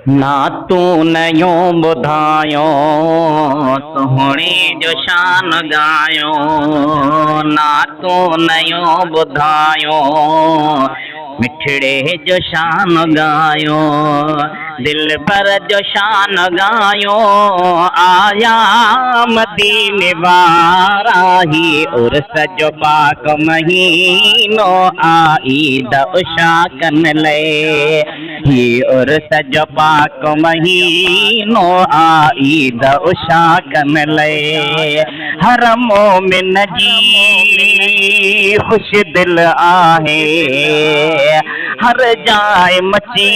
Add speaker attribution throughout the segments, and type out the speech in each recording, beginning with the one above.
Speaker 1: ना तू नयो ॿुधायो सुहिणे जो शान ॻायो, ना तू नयो ॿुधायो मिठड़े जो शान ॻायो, दिल भर जो शान ॻायो। आया मदीने वारा ही उर्स जो पाक महीनो ईद उशा कन ले, ही उर्स जो पाक महीनो ईद उशा कन ले। हर मोमिन जी खुश दिल आहे, हर जाए मची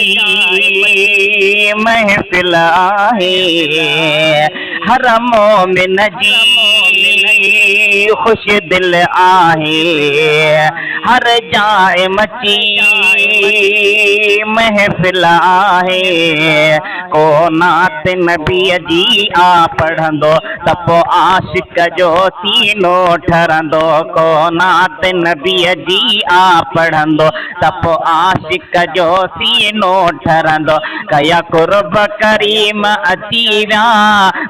Speaker 1: महफिल आहे। हर मोमिन जी खुश दिल आहे, हर जाए मची महफिल आहे। को नात नबी जी पढ़ंदो त पोइ आशिक जो सीनो ठरंदो, को नात नबी जी पढ़ंदो त पोइ आशिक जो सीनो ठरंदो। कया कुर्ब करीम अची विया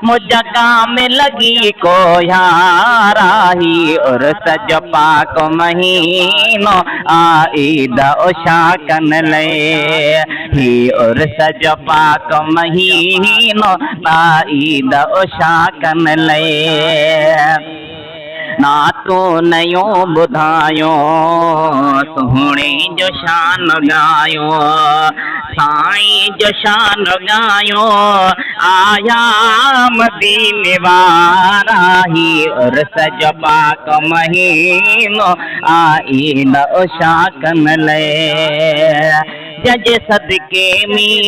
Speaker 1: मुझ काम लगी को यारा, ही उर्स जो पाक महीनो ईद उशा कन ले, ही उर्स जो पाक महीनो ईद उशा कन ले। ना तू नयो ॿुधायो सुहिणे जो शान ॻायो, साईं जो शान ॻायो। आया मदीने वारा ही उर्स जो पाक महीनो ईद उशा कन ले। जज सदके में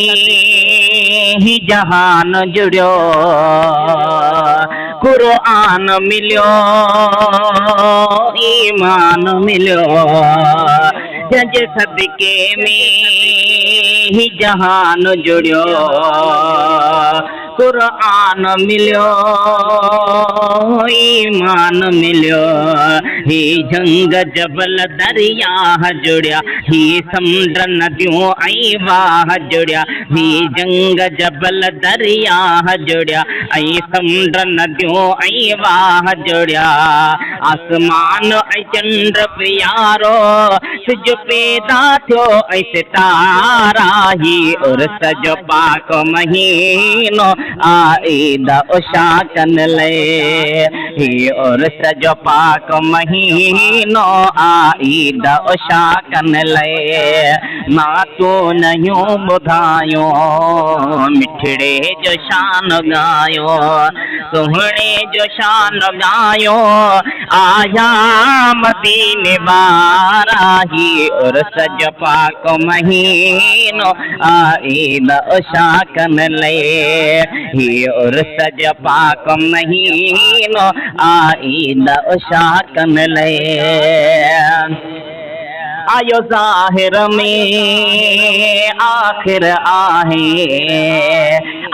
Speaker 1: ही जहान जुड़ियो, कुरान मिलियो ईमान मिलियो। जज सदके में ही जहान जुड़ियो, कुरान मिलियो ईमान मिलियो। ही जंग जबल दरिया जुड़िया, ही समुंड नदियों ऐं वाह जुड़िया। ही जंग जबल दरिया जुड़िया, ऐं समुंड नदियों ऐं वाह जुड़िया। आसमान ऐं चंड प्यारो सिज पैदा थियो ऐं सितारा, ही उर्स जो पाक महीनो ईद उशा कन ले, ही उर्स जो पाक महीनो ईद उशा कन ले। ना तू नयो ॿुधायो मिठड़े जो शान ॻायो, सुहिणे जो शान ॻायो। आया मदीने वारा ही उर्स जो पाक महीनो ईद उशा कन ले, ही उर्स जो पाक महीनो ईद उशा कन ले। आयो ज़ाहिर में आखिर आहे,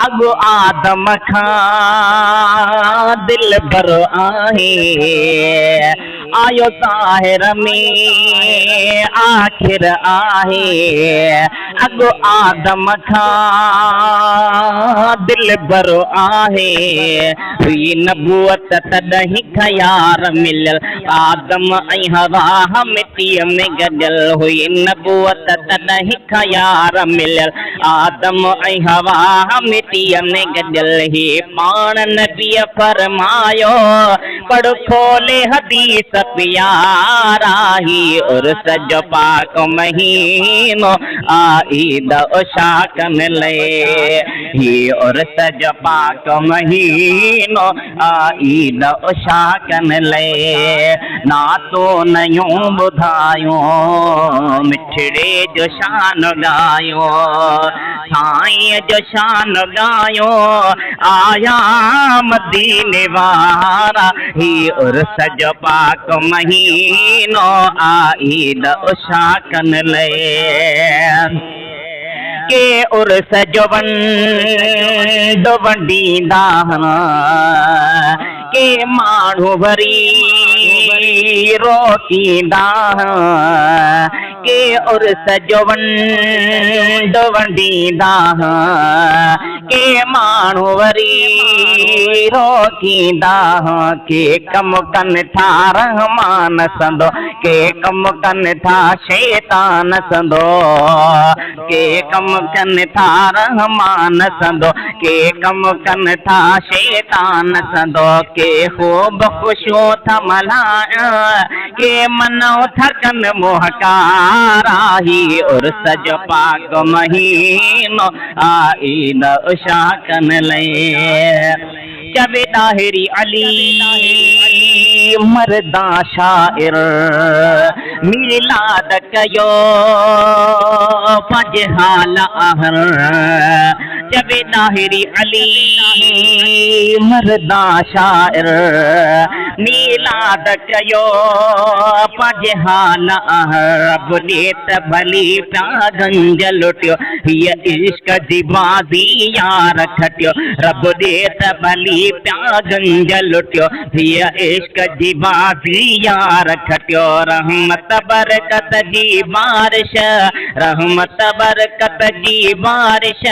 Speaker 1: अगु आदम खां दिल भर आहे। आयो ज़ाहिर में आखिर आहे, अगु आदम खां दिल भर आहे। हुई नबूअत तॾहिं ख़यार मिलियल, आदम ऐं हवा मिटीअ में गॾियल। हुई नबूअत तॾहिं ख़यार मिलियल, आदम ऐं हवा मिटीअ में गॾियल। ही पाण नबीअ फरमायो पढ़ खोले हदीस प्यारा, ही उर्स जो पाक महीनो ईद उशा कन ले, ही उर्स जो पाक महीनो ईद उशा कन ले। ना तो नयो ॿुधायो मिठड़े जो शान ॻायो, साईं जो शान ॻायो। आया मदीने वारा ही उर्स जो पाक महीनो ईद उशा कन ले। के उर्स जो वंडो वंडींदा के माण्हू भरी रोकींदा, के उर्स जो वंड वंडींदा के माण्हू वरी रोकींदा के कम कनि था रहमान संदो के कम कनि था शैतान संदो के कम कनि था रहमान संदो के कम कनि था शैतान संदो के खूब खुशो था मल्हाया के मनो थकन मोहकारा ही उर्स जो पाक महीनो आई न उषा कन ले जबे ताहिरी अली मर्दा शाइर मिलाद कयो पंज हाल आहर जबे ताहिरी अली मर्दा शाइर मिलाद कयो पंज हाल आहर बुलेत भली प्या गंज लुटियो ये इश्क जी बाजी यार खटियो रब देत भली प्या गंज लुटियो ये इश्क जी बाजी यार खटियो रहमत बरकत जी बारिश रहमत बरकत जी बारिश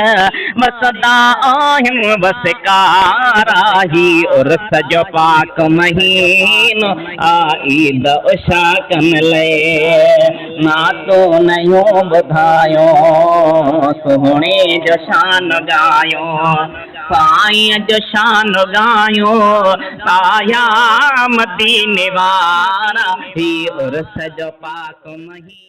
Speaker 1: बसदा आहिम बस काराही और सजो पाक महीनो आईद उषा कन ले ना तो नयो बुधायो सोहणे जो शान गायो साईं जो शान गायो साया मदीने वारा ही उर्स जो पाक मही।